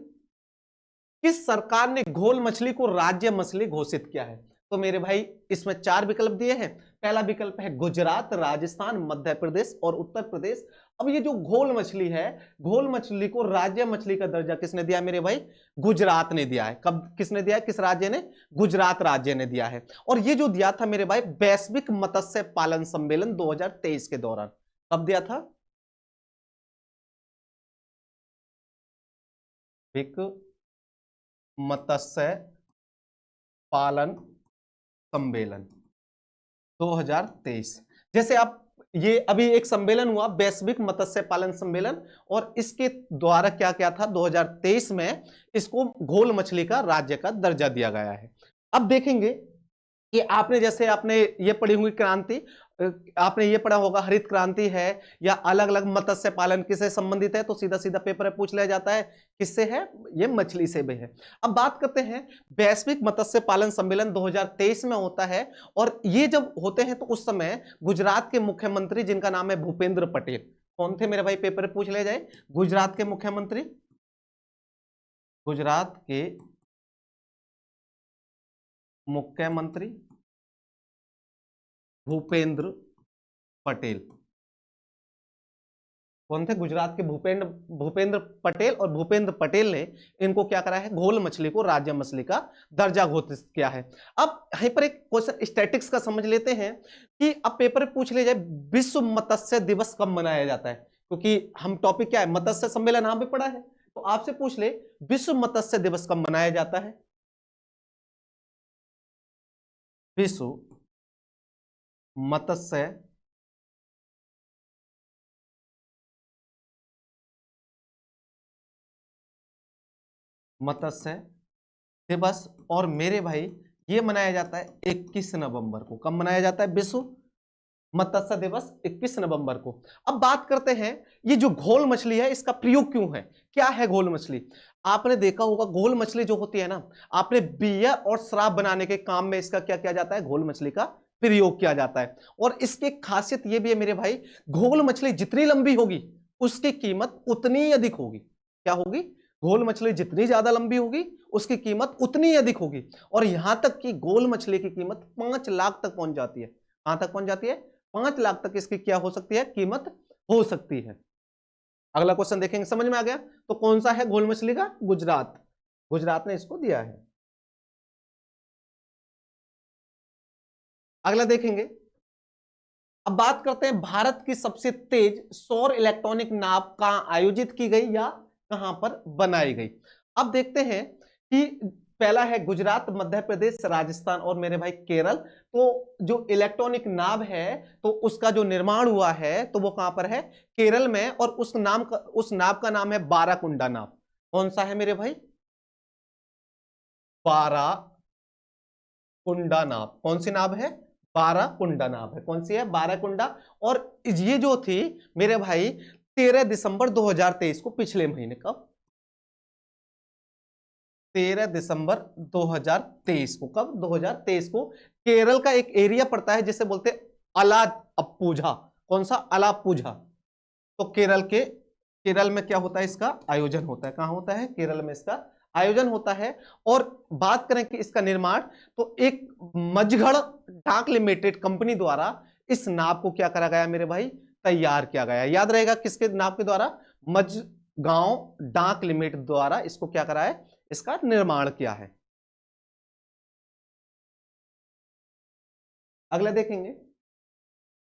किस सरकार ने घोल मछली को राज्य मछली घोषित किया है? तो मेरे भाई इसमें 4 विकल्प दिए हैं। पहला विकल्प है गुजरात, राजस्थान, मध्य प्रदेश और उत्तर प्रदेश। अब ये जो घोल मछली है, घोल मछली को राज्य मछली का दर्जा किसने दिया मेरे भाई? गुजरात ने दिया है। कब किसने दिया है? किस राज्य ने? गुजरात राज्य ने दिया है। और ये जो दिया था मेरे भाई वैश्विक मत्स्य पालन सम्मेलन 2023 के दौरान। कब दिया था? एक मत्स्य पालन सम्मेलन 2023। जैसे आप, ये अभी एक सम्मेलन हुआ वैश्विक मत्स्य पालन सम्मेलन, और इसके द्वारा क्या क्या था 2023 में इसको घोल मछली का राज्य का दर्जा दिया गया है। अब देखेंगे कि आपने, जैसे आपने ये पढ़ी हुई क्रांति, आपने ये पढ़ा होगा हरित क्रांति है, या अलग अलग मत्स्य पालन किससे संबंधित है, तो सीधा सीधा पेपर में पूछ लिया जाता है किससे है, ये मछली से भी है। अब बात करते हैं, वैश्विक मत्स्य पालन सम्मेलन 2023 में होता है, और ये जब होते हैं तो उस समय गुजरात के मुख्यमंत्री, जिनका नाम है भूपेंद्र पटेल, कौन थे मेरे भाई, पेपर में पूछ लिया जाए, गुजरात के मुख्यमंत्री, गुजरात के मुख्यमंत्री भूपेंद्र पटेल। कौन थे? गुजरात के भूपेंद्र पटेल। और भूपेंद्र पटेल ने इनको क्या करा है? घोल मछली को राज्य मछली का दर्जा घोषित किया है। अब यहीं पर एक क्वेश्चन स्टैटिक्स का समझ लेते हैं कि अब पेपर में पूछ ले जाए विश्व मत्स्य दिवस कब मनाया जाता है, क्योंकि हम टॉपिक क्या है, मत्स्य सम्मेलन यहाँ पे पढ़ा है, तो आपसे पूछ ले विश्व मत्स्य दिवस कब मनाया जाता है? विश्व मत्स्य दिवस। और मेरे भाई ये मनाया जाता है 21 नवंबर को। कब मनाया जाता है? विश्व मत्स्य दिवस 21 नवंबर को। अब बात करते हैं ये जो घोल मछली है इसका प्रयोग क्यों है, क्या है घोल मछली। आपने देखा होगा घोल मछली जो होती है ना, आपने बियर और शराब बनाने के काम में इसका क्या किया जाता है, घोल मछली का प्रयोग किया जाता है। और इसकी खासियत ये भी है मेरे भाई, घोल मछली जितनी लंबी होगी उसकी कीमत उतनी अधिक होगी। क्या होगी? घोल मछली जितनी ज्यादा लंबी होगी उसकी कीमत उतनी अधिक होगी। और यहां तक कि घोल मछली की कीमत 5 लाख तक पहुंच जाती है। कहां तक पहुंच जाती है? 5 लाख तक इसकी क्या हो सकती है, कीमत हो सकती है। अगला क्वेश्चन देखेंगे, समझ में आ गया? तो कौन सा है घोल मछली का? गुजरात, गुजरात ने इसको दिया है। अगला देखेंगे, अब बात करते हैं भारत की सबसे तेज सौर इलेक्ट्रॉनिक नाव कहां आयोजित की गई या कहां पर बनाई गई। अब देखते हैं कि पहला है गुजरात, मध्य प्रदेश, राजस्थान और मेरे भाई केरल। तो जो इलेक्ट्रॉनिक नाव है तो उसका जो निर्माण हुआ है तो वो कहां पर है? केरल में। और उस नाव का नाम है बाराकुंडा नाव। कौन सा है मेरे भाई? बाराकुंडा नाव। कौन सी नाव है? बाराकुंडा नाव है। कौन सी है? बाराकुंडा। और ये जो थी मेरे भाई 13 दिसंबर 2023 को, पिछले महीने, कब? 13 दिसंबर 2023 को। कब? 2023 को। केरल का एक एरिया पड़ता है जिसे बोलते हैं अलाप्पुझा। कौन सा? अलाप्पुझा। तो केरल में क्या होता है, इसका आयोजन होता है। कहां होता है? केरल में इसका आयोजन होता है। और बात करें कि इसका निर्माण, तो एक मझगढ़ डाक लिमिटेड कंपनी द्वारा इस नाव को क्या करा गया मेरे भाई? तैयार किया गया। याद रहेगा किसके नाव के द्वारा? मझगांव डाक लिमिटेड द्वारा इसको क्या करा है? इसका निर्माण किया है। अगला देखेंगे,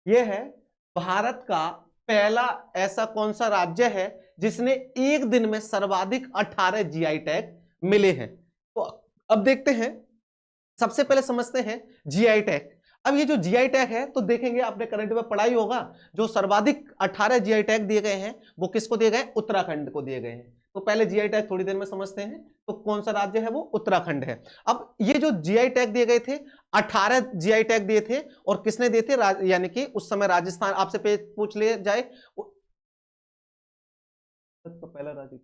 यह है भारत का पहला ऐसा कौन सा राज्य है जिसने एक दिन में सर्वाधिक 18 जीआई टैग मिले हैं। तो अब देखते हैं, सबसे पहले समझते हैं जीआई टैग। अब ये जो जीआई टैग है तो देखेंगे, आपने करंट में पढ़ाई होगा, जो सर्वाधिक 18 जीआई टैग दिए गए हैं वो किसको दिए गए? उत्तराखंड को दिए गए हैं। तो पहले जीआई टैग थोड़ी देर में समझते हैं। तो कौन सा राज्य है? वो उत्तराखंड है। अब ये जो जीआई टैग दिए गए थे, 18 जीआई टैग दिए थे। और किसने दिए थे? यानी कि उस समय राजस्थान, आपसे पूछ लिया जाए तो पहला राज्य,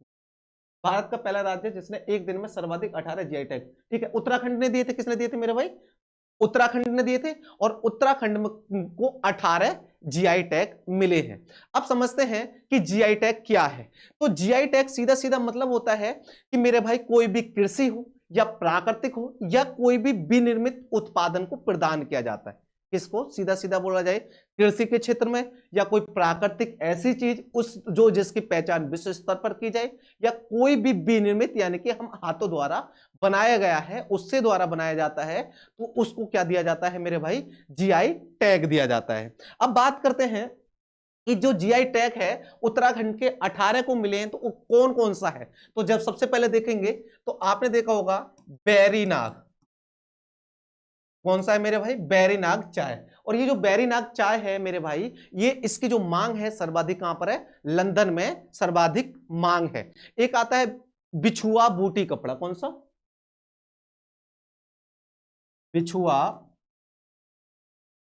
भारत का पहला राज्य जिसने एक दिन में सर्वाधिक 18 जीआई टैग, ठीक है, उत्तराखंड ने दिए थे। किसने दिए थे मेरे भाई? उत्तराखंड ने दिए थे। और उत्तराखंड को 18 जीआई टैग मिले हैं। अब समझते हैं कि जीआई टैग क्या है। तो जीआई टैग सीधा सीधा मतलब होता है कि मेरे भाई कोई भी कृषि हो या प्राकृतिक हो या कोई भी विनिर्मित उत्पादन को प्रदान किया जाता है। किसको सीधा सीधा बोला जाए? कृषि के क्षेत्र में, या कोई प्राकृतिक ऐसी चीज उस जो जिसकी पहचान विश्व स्तर पर की जाए, या कोई भी विनिर्मित यानी कि हम हाथों द्वारा बनाया गया है, उससे द्वारा बनाया जाता है, तो उसको क्या दिया जाता है मेरे भाई? जीआई टैग दिया जाता है। अब बात करते हैं कि जो जीआई टैग है उत्तराखंड के 18 को मिले हैं, तो वो कौन कौन सा है। तो जब सबसे पहले देखेंगे तो आपने देखा होगा बैरीनाग। कौन सा है मेरे भाई? बैरीनाग चाय। और ये जो बैरीनाग चाय है मेरे भाई, ये इसकी जो मांग है सर्वाधिक कहां पर है? लंदन में सर्वाधिक मांग है। एक आता है बिछुआ बूटी कपड़ा। कौन सा? बिछुआ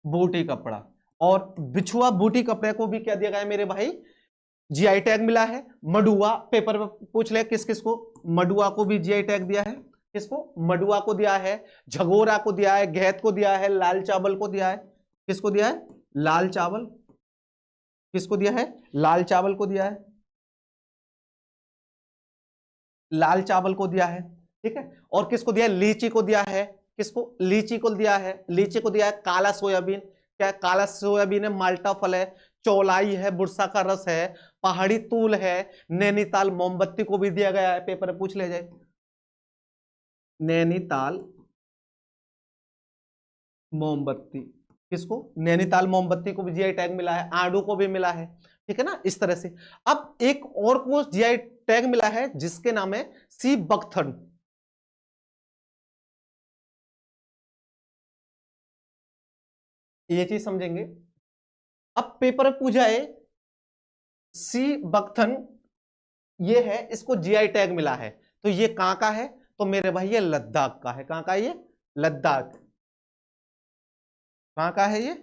बूटी कपड़ा। और बिछुआ बूटी कपड़े को भी क्या दिया गया है मेरे भाई? जीआई टैग मिला है। मडुआ, पेपर में पूछ ले किस किस को, मडुआ को भी जीआई टैग दिया है। किसको? मडुआ को दिया है, झगोरा को दिया है, घेत को दिया है, लाल चावल को दिया है। किसको दिया है? लाल चावल। किसको दिया है? लाल चावल को दिया है। लाल चावल को दिया है, ठीक है। और किसको दिया है? लीची को दिया है। किसको? लीची को दिया है। लीची को दिया है काला सोयाबीन। क्या? काला सोयाबीन है, माल्टा फल है, चौलाई है, बुरसा का रस है, पहाड़ी तूल है, नैनीताल मोमबत्ती को भी दिया गया है। पेपर में पूछ ले जाए, नैनीताल मोमबत्ती। किसको? नैनीताल मोमबत्ती को भी जीआई टैग मिला है। आड़ू को भी मिला है, ठीक है ना, इस तरह से। अब एक और को जीआई टैग मिला है जिसके नाम है सी बकथन। ये चीज समझेंगे। अब पेपर में पूछा है सी बकथन, ये है, इसको जीआई टैग मिला है। तो ये कहां का है? तो मेरे भाई ये लद्दाख का है। कहां का है ये? लद्दाख। कहां का है ये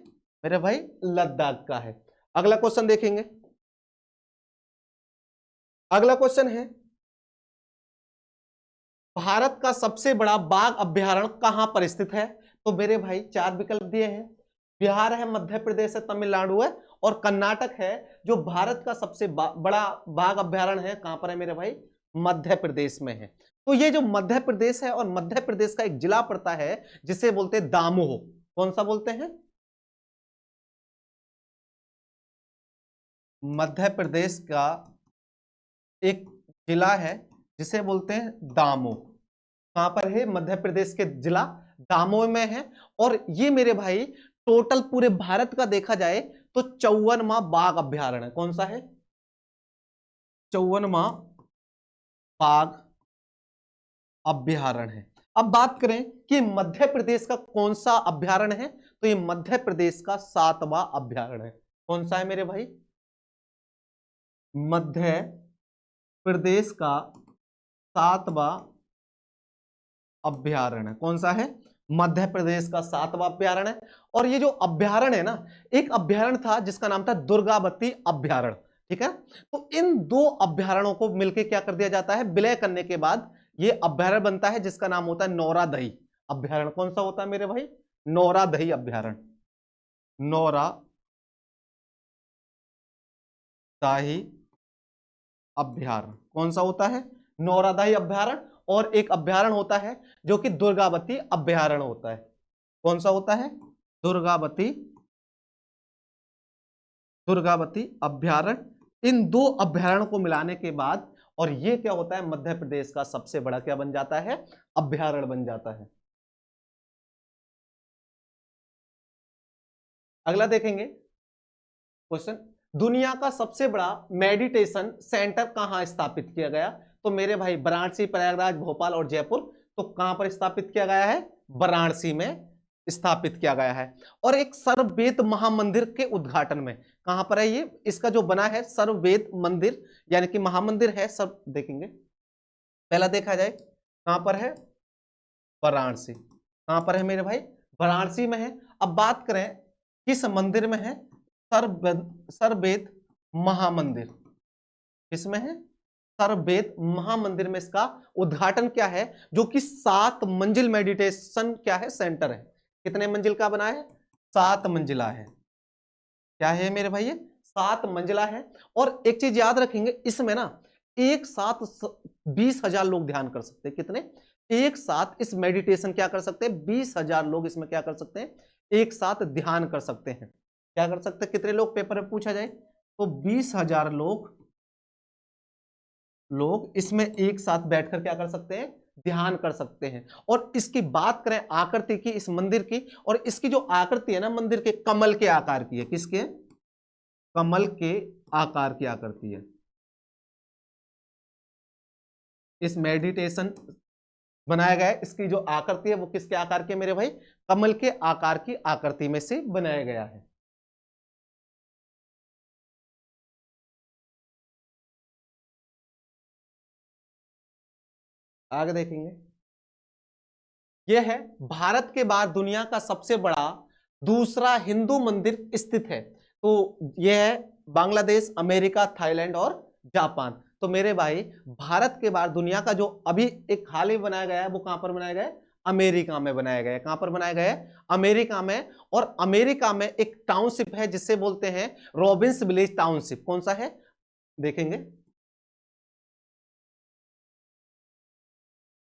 मेरे भाई? लद्दाख का है। अगला क्वेश्चन देखेंगे। अगला क्वेश्चन है, भारत का सबसे बड़ा बाघ अभयारण्य कहां पर स्थित है? तो मेरे भाई चार विकल्प दिए हैं। बिहार है, मध्य प्रदेश है, तमिलनाडु है और कर्नाटक है। जो भारत का सबसे बड़ा बाघ अभयारण्य है कहां पर है मेरे भाई? मध्य प्रदेश में है। तो ये जो मध्य प्रदेश है, और मध्य प्रदेश का एक जिला पड़ता है जिसे बोलते हैं दामोह। कौन सा बोलते हैं? मध्य प्रदेश का एक जिला है जिसे बोलते हैं दामोह। कहां पर है? मध्य प्रदेश के जिला दामोह में है। और ये मेरे भाई टोटल पूरे भारत का देखा जाए तो 54वां बाघ अभयारण्य। कौन सा है? 54वां बाघ अभयारण्य है। अब बात करें कि मध्य प्रदेश का कौन सा अभयारण्य है, तो ये मध्य प्रदेश का 7वां अभयारण्य है। कौन सा है मेरे भाई? मध्य प्रदेश का 7वां अभयारण्य। कौन सा है? मध्य प्रदेश का 7वां अभयारण्य। और ये जो अभयारण्य है ना, एक अभयारण्य था जिसका नाम था दुर्गावती अभयारण्य। ठीक है, तो इन दो अभयारण्यों को मिलकर क्या कर दिया जाता है? विलय करने के बाद ये अभयारण्य बनता है जिसका नाम होता है नौरादही अभयारण्य। कौन सा होता है मेरे भाई? नौरादही अभयारण्य। नौरादही अभयारण्य कौन सा होता है? नौरादही अभयारण्य। और एक अभयारण्य होता है जो कि दुर्गावती अभयारण्य होता है। कौन सा होता है? दुर्गावती अभयारण्य। इन दो अभयारण्य को मिलाने के बाद और ये क्या होता है? मध्य प्रदेश का सबसे बड़ा क्या बन जाता है? अभयारण्य बन जाता है। अगला देखेंगे क्वेश्चन, दुनिया का सबसे बड़ा मेडिटेशन सेंटर कहां स्थापित किया गया? तो मेरे भाई वाराणसी, प्रयागराज, भोपाल और जयपुर। तो कहां पर स्थापित किया गया है? वाराणसी में स्थापित किया गया है। और एक सर्ववेद महामंदिर के उद्घाटन में कहां पर है ये? इसका जो बना है सर्ववेद मंदिर यानी कि महामंदिर है। सब देखेंगे, पहला देखा जाए कहां पर है? वाराणसी। कहां पर है मेरे भाई? वाराणसी में है। अब बात करें किस मंदिर में है? सर्ववेद महामंदिर। किसमें है? सर्ववेद महामंदिर में इसका उद्घाटन क्या है, जो कि 7 मंजिल मेडिटेशन क्या है? सेंटर है। कितने मंजिल का बना है? 7 मंजिला है। क्या है मेरे भाई? ये 7 मंजिला है। और एक चीज याद रखेंगे, इसमें ना एक साथ 20,000 लोग ध्यान कर सकते हैं। कितने? एक साथ इस मेडिटेशन क्या कर सकते हैं? 20,000 लोग इसमें क्या कर सकते हैं? एक साथ ध्यान कर सकते हैं। क्या कर सकते हैं? कितने लोग पेपर में पूछा जाए तो 20,000 लोग इसमें एक साथ बैठकर क्या कर सकते हैं? ध्यान कर सकते हैं। और इसकी बात करें आकृति की, इस मंदिर की, और इसकी जो आकृति है ना मंदिर के, कमल के आकार की है। किसके? कमल के आकार की आकृति है। इस मेडिटेशन बनाया गया है, इसकी जो आकृति है वो किसके आकार की है मेरे भाई? कमल के आकार की आकृति में से बनाया गया है। आगे देखेंगे, यह है भारत के बाद दुनिया का सबसे बड़ा दूसरा हिंदू मंदिर स्थित है। तो यह है बांग्लादेश, अमेरिका, थाईलैंड और जापान। तो मेरे भाई भारत के बाद दुनिया का जो अभी एक हाल ही बनाया गया है वो कहां पर बनाया गया है? अमेरिका में बनाया गया है। कहां पर बनाया गया है? अमेरिका में। और अमेरिका में एक टाउनशिप है जिससे बोलते हैं रॉबिन्स विलेज टाउनशिप। कौन सा है? देखेंगे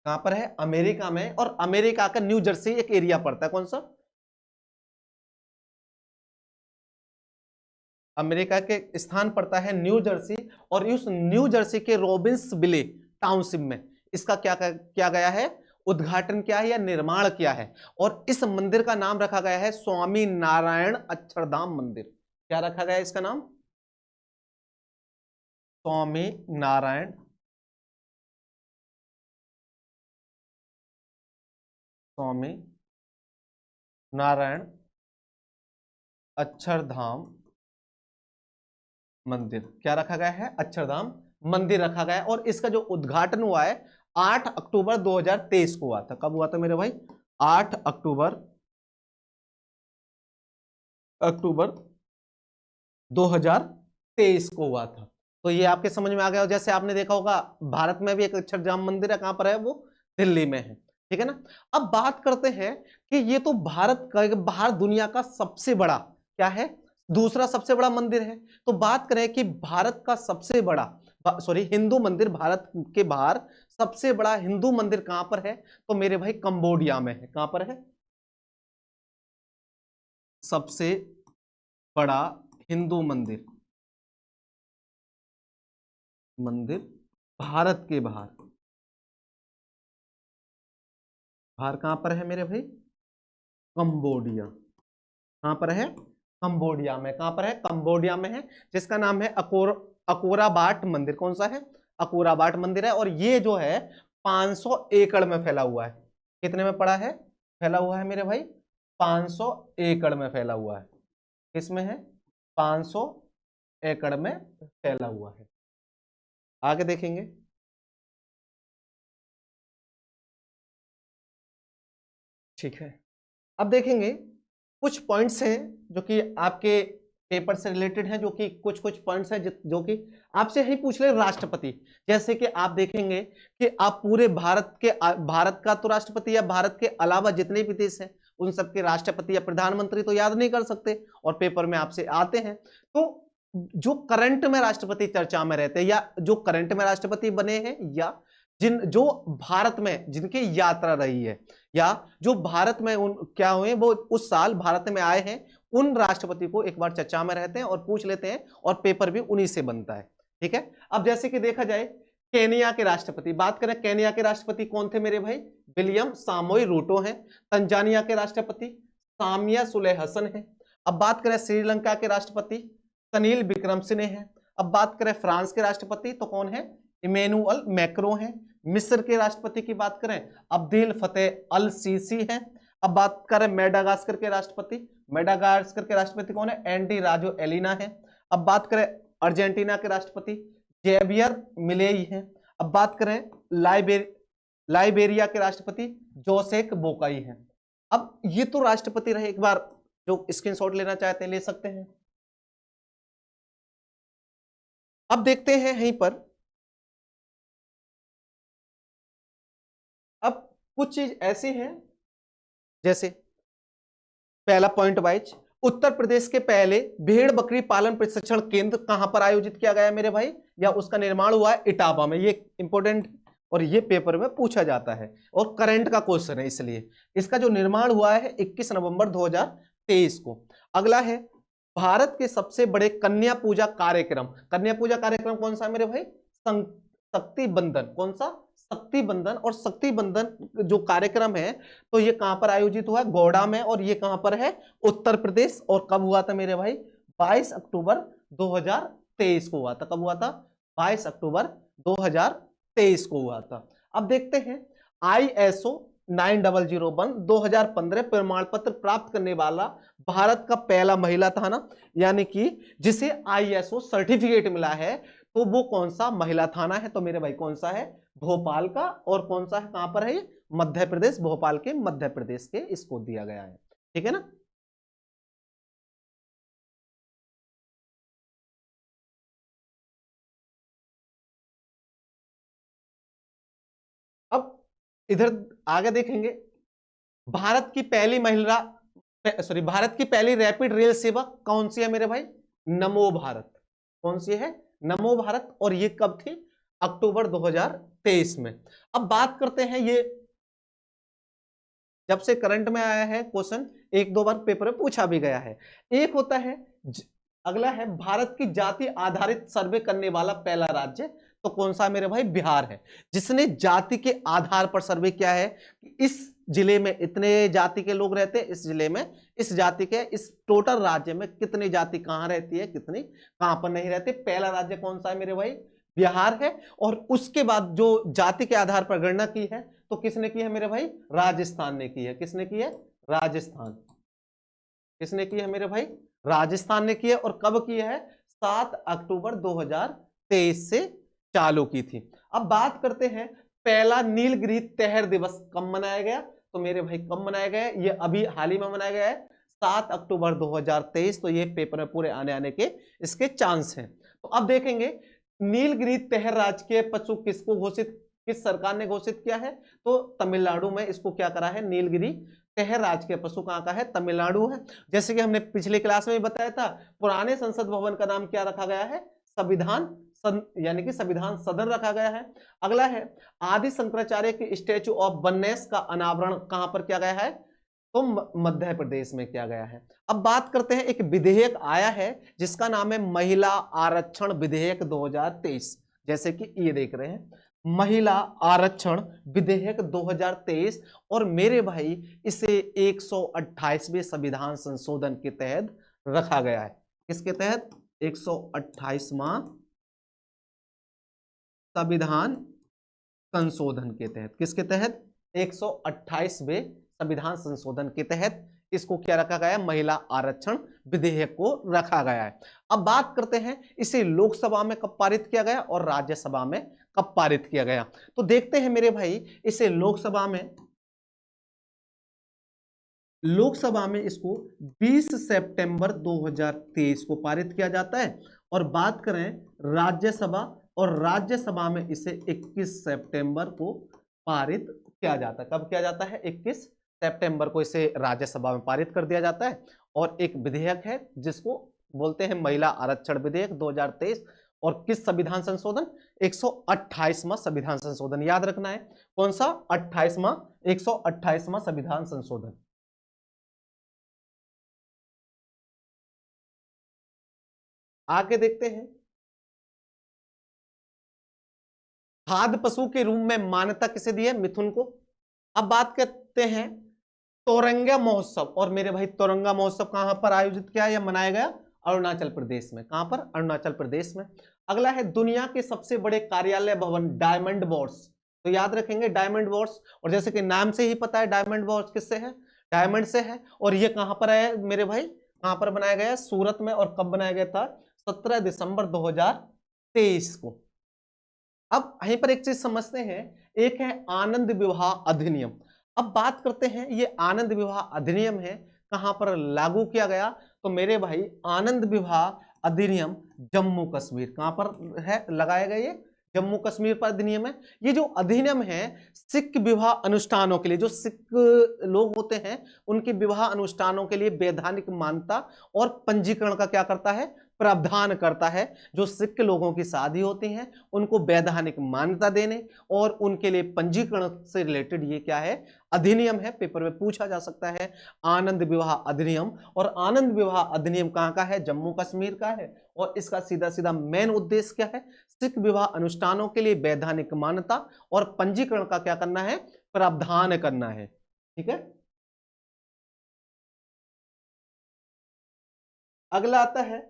कहां पर है? अमेरिका में। और अमेरिका का न्यू जर्सी एक एरिया पड़ता है। कौन सा? अमेरिका के स्थान पड़ता है न्यू जर्सी। और उस न्यू जर्सी के रॉबिन्स विले टाउनशिप में इसका क्या किया गया है? उद्घाटन किया है या निर्माण किया है। और इस मंदिर का नाम रखा गया है स्वामी नारायण अक्षरधाम मंदिर। क्या रखा गया है इसका नाम? स्वामी नारायण अक्षरधाम मंदिर। क्या रखा गया है? अक्षरधाम मंदिर रखा गया है। और इसका जो उद्घाटन हुआ है 8 अक्टूबर 2023 को हुआ था। कब हुआ था मेरे भाई? 8 अक्टूबर 2023 को हुआ था। तो ये आपके समझ में आ गया। जैसे आपने देखा होगा भारत में भी एक अक्षरधाम मंदिर है, कहां पर है वो? दिल्ली में है, ठीक है ना। अब बात करते हैं कि ये तो भारत का, बाहर दुनिया का सबसे बड़ा क्या है, दूसरा सबसे बड़ा मंदिर है। तो बात करें कि भारत का सबसे बड़ा, सॉरी, हिंदू मंदिर, भारत के बाहर सबसे बड़ा हिंदू मंदिर कहां पर है? तो मेरे भाई कंबोडिया में है। कहां पर है सबसे बड़ा हिंदू मंदिर? मंदिर भारत के बाहर, बाहर कहां पर है मेरे भाई? कंबोडिया। कहां पर है? कंबोडिया में। कहां पर है? कंबोडिया में है, जिसका नाम है अकोराबाट मंदिर। कौन सा है? अकोराबाट मंदिर है। और ये जो है 500 एकड़ में फैला हुआ है। कितने में पड़ा है? फैला हुआ है मेरे भाई 500 एकड़ में फैला हुआ है। किसमें है? 500 एकड़ में फैला हुआ है। आगे देखेंगे। ठीक है, अब देखेंगे कुछ पॉइंट्स हैं जो कि आपके पेपर से रिलेटेड हैं, जो कि कुछ कुछ पॉइंट्स हैं जो कि आपसे ही पूछ ले राष्ट्रपति। जैसे कि आप देखेंगे कि आप पूरे भारत का तो राष्ट्रपति या भारत के अलावा जितने भी देश हैं उन सबके राष्ट्रपति या प्रधानमंत्री तो याद नहीं कर सकते, और पेपर में आपसे आते हैं। तो जो करंट में राष्ट्रपति चर्चा में रहते हैं, या जो करंट में राष्ट्रपति बने हैं, या जो भारत में जिनकी यात्रा रही है, या जो भारत में उन क्या हुए वो उस साल भारत में आए हैं, उन राष्ट्रपति को एक बार चर्चा में रहते हैं और पूछ लेते हैं, और पेपर भी उन्हीं से बनता है। ठीक है, अब जैसे कि देखा जाए केनिया के राष्ट्रपति, बात करें केनिया के राष्ट्रपति कौन थे मेरे भाई? विलियम सामोई रूटो हैं। तंजानिया के राष्ट्रपति सामिया सुलेह हसन है। अब बात करें श्रीलंका के राष्ट्रपति सनील विक्रमसिंहे हैं। अब बात करें फ्रांस के राष्ट्रपति तो कौन है? इमैनुअल मैक्रो हैं। मिस्र के राष्ट्रपति की बात करें अब्देल फतेह अल सीसी हैं। अब बात करें मेडागास्कर के राष्ट्रपति कौन है? एंडी राजो एलिना है। अब बात करें अर्जेंटीना के राष्ट्रपति जेवियर मिलेई हैं। अब बात करें लाइबेरिया के राष्ट्रपति जोसेक बोकाई हैं। अब ये तो राष्ट्रपति रहे, एक बार जो स्क्रीनशॉट लेना चाहते हैं ले सकते हैं। अब देखते हैं यहीं पर, अब कुछ चीज ऐसी हैं, जैसे पहला पॉइंट वाइज, उत्तर प्रदेश के पहले भेड़ बकरी पालन प्रशिक्षण केंद्र कहां पर आयोजित किया गया है मेरे भाई, या उसका निर्माण हुआ है? इटावा में। ये इंपॉर्टेंट और ये पेपर में पूछा जाता है और करंट का क्वेश्चन है, इसलिए इसका जो निर्माण हुआ है 21 नवंबर 2023 को। अगला है भारत के सबसे बड़े कन्या पूजा कार्यक्रम। कन्या पूजा कार्यक्रम कौन सा है मेरे भाई? शक्ति बंधन। कौन सा? शक्ति बंधन। और शक्ति बंधन जो कार्यक्रम है तो ये कहां पर आयोजित हुआ है? गोड़ा में। और ये कहां पर है? उत्तर प्रदेश। और कब हुआ था मेरे भाई? 22 अक्टूबर 2023 को हुआ था। कब हुआ था? 22 अक्टूबर 2023 को हुआ था। अब देखते हैं ISO 9001 2015 प्रमाण पत्र प्राप्त करने वाला भारत का पहला महिला था ना, यानी कि जिसे ISO सर्टिफिकेट मिला है, तो वो कौन सा महिला थाना है? तो मेरे भाई कौन सा है? भोपाल का। और कौन सा है? कहां पर है ये? मध्य प्रदेश, भोपाल के मध्य प्रदेश के इसको दिया गया है। ठीक है ना। अब इधर आगे देखेंगे, भारत की पहली भारत की पहली रैपिड रेल सेवा कौन सी है मेरे भाई? नमो भारत। कौन सी है? नमो भारत। और ये कब थी? अक्टूबर 2023 में। अब बात करते हैं, ये जब से करंट में आया है क्वेश्चन, एक दो बार पेपर में पूछा भी गया है। एक होता है अगला है भारत की जाति आधारित सर्वे करने वाला पहला राज्य, तो कौन सा मेरे भाई? बिहार है, जिसने जाति के आधार पर सर्वे किया है कि इस जिले में इतने जाति के लोग रहते हैं, इस जिले में इस जाति के, इस टोटल राज्य में कितनी जाति कहां रहती है, कितनी कहां पर नहीं रहती। पहला राज्य कौन सा है मेरे भाई? बिहार है। और उसके बाद जो जाति के आधार पर गणना की है तो किसने की है मेरे भाई? राजस्थान ने की है। किसने की है? राजस्थान। किसने की है मेरे भाई? राजस्थान ने की है। और कब की है? 7 अक्टूबर 2023 से चालू की थी। अब बात करते हैं पहला नीलगिरी तहर दिवस कब मनाया गया? तो मेरे भाई कब मनाया गया है? ये अभी हाल ही में मनाया गया है 7 अक्टूबर 2023। तो ये पेपर में पूरे आने के इसके चांस हैं। तो अब देखेंगे नीलगिरी तहर राजकीय पशु किसको घोषित, किस सरकार ने घोषित किया है? तो तमिलनाडु में इसको क्या करा है? नीलगिरी तहर राजकीय पशु कहां का है? तमिलनाडु है। जैसे कि हमने पिछले क्लास में भी बताया था, पुराने संसद भवन का नाम क्या रखा गया है? संविधान यानी कि संविधान सदन रखा गया है। अगला है आदि शंकराचार्य की स्टैचू ऑफ वननेस का अनावरण कहां पर किया गया है? तो मध्य प्रदेश में किया गया है। अब बात करते हैं, एक विधेयक आया है जिसका नाम है महिला आरक्षण विधेयक 2023। जैसे कि ये देख रहे हैं, महिला आरक्षण विधेयक 2023, और मेरे भाई इसे 128वें संविधान संशोधन के तहत रखा गया है। किसके तहत? 128वां संविधान संशोधन के तहत। किसके तहत? 128वें संविधान संशोधन के तहत इसको क्या रखा गया है? महिला आरक्षण विधेयक को रखा गया है। अब बात करते हैं इसे लोकसभा में कब पारित किया गया और राज्यसभा में कब पारित किया गया। तो देखते हैं मेरे भाई, इसे लोकसभा में इसको 20 सितंबर 2023 को पारित किया जाता है। और बात करें राज्यसभा, और राज्यसभा में इसे 21 सितंबर को पारित किया जाता है। कब किया जाता है? 21 सितंबर को इसे राज्यसभा में पारित कर दिया जाता है। और एक विधेयक है जिसको बोलते हैं महिला आरक्षण विधेयक 2023। और किस संविधान संशोधन? 128वां संविधान संशोधन। याद रखना है कौन सा? 128वां संविधान संशोधन। आगे देखते हैं, खाद्य पशु के रूप में मान्यता किसे दी है? मिथुन को। अब बात करते हैं तोरंगा महोत्सव, और मेरे भाई तोरंगा महोत्सव कहां पर आयोजित किया या मनाया गया? अरुणाचल प्रदेश में। कहां पर? अरुणाचल प्रदेश में। अगला है दुनिया के सबसे बड़े कार्यालय भवन डायमंड बोर्स। तो याद रखेंगे डायमंड बोर्स, और जैसे कि नाम से ही पता है डायमंड बोर्स किससे है? डायमंड से है। और ये कहां पर है मेरे भाई? कहां पर बनाया गया है? सूरत में। और कब बनाया गया था? 17 दिसंबर 2023 को। अब यहीं पर एक चीज समझते हैं, एक है आनंद विवाह अधिनियम। अब बात करते हैं ये आनंद विवाह अधिनियम है कहां पर लागू किया गया? तो मेरे भाई आनंद विवाह अधिनियम जम्मू कश्मीर। कहां पर है लगाया गया? ये जम्मू कश्मीर पर अधिनियम है। ये जो अधिनियम है सिख विवाह अनुष्ठानों के लिए, जो सिख लोग होते हैं उनके विवाह अनुष्ठानों के लिए वैधानिक मान्यता और पंजीकरण का क्या करता है? प्रावधान करता है। जो सिख लोगों की शादी होती है उनको वैधानिक मान्यता देने और उनके लिए पंजीकरण से रिलेटेड ये क्या है? अधिनियम है। पेपर में पूछा जा सकता है आनंद विवाह अधिनियम। और आनंद विवाह अधिनियम कहां का है? जम्मू कश्मीर का है। और इसका सीधा सीधा मेन उद्देश्य क्या है? सिख विवाह अनुष्ठानों के लिए वैधानिक मान्यता और पंजीकरण का क्या करना है? प्रावधान करना है। ठीक है। अगला आता है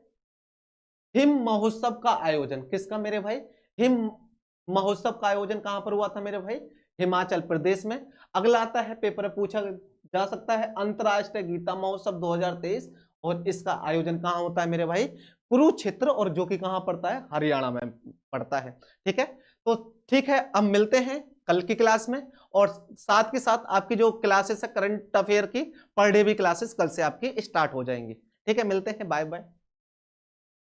हिम महोत्सव का आयोजन। किसका मेरे भाई? हिम महोत्सव का आयोजन कहां पर हुआ था मेरे भाई? हिमाचल प्रदेश में। अगला आता है, पेपर में पूछा जा सकता है, अंतरराष्ट्रीय गीता महोत्सव 2023। और इसका आयोजन कहां होता है मेरे भाई? कुरुक्षेत्र, और जो कि कहां पड़ता है? हरियाणा में पड़ता है। ठीक है। तो ठीक है, अब मिलते हैं कल की क्लास में। और साथ के साथ आपकी जो क्लासेस है करंट अफेयर की पर डे भी क्लासेस कल से आपकी स्टार्ट हो जाएंगी। ठीक है, मिलते हैं। Bye bye.